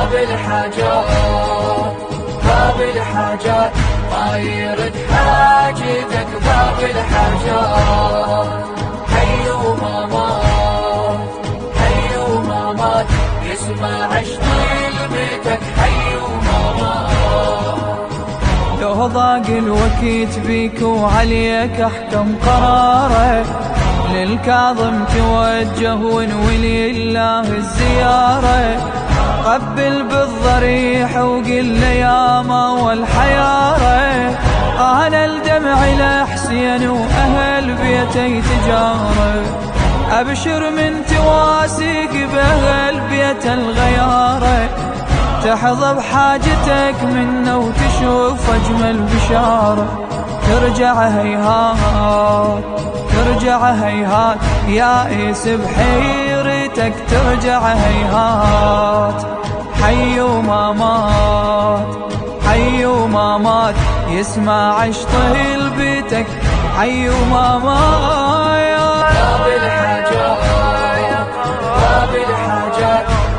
باب الحاجات، باب الحاجات ما يرد حاجتك باب الحاجات. حي وما مات، حي وما مات، يسمع عشق بيتك حي وما مات. لو ضاق الوقت بيك وعليك احكم قراره، للكاظم توجه ونولي الله الزيارة. قبل بالضريح وقل له يا ما والحيارة، أنا الدمع لحسين وأهل بيتي تجاره. أبشر من تواسيك بأهل بيت الغيارة، تحظى بحاجتك منه وتشوف أجمل بشارة. ترجع هيهات، ترجع هيهات يائس بحيرتك، ترجع هيهات. حي وما مات، حي وما مات، يسمع عشط بيتك حي وما مات.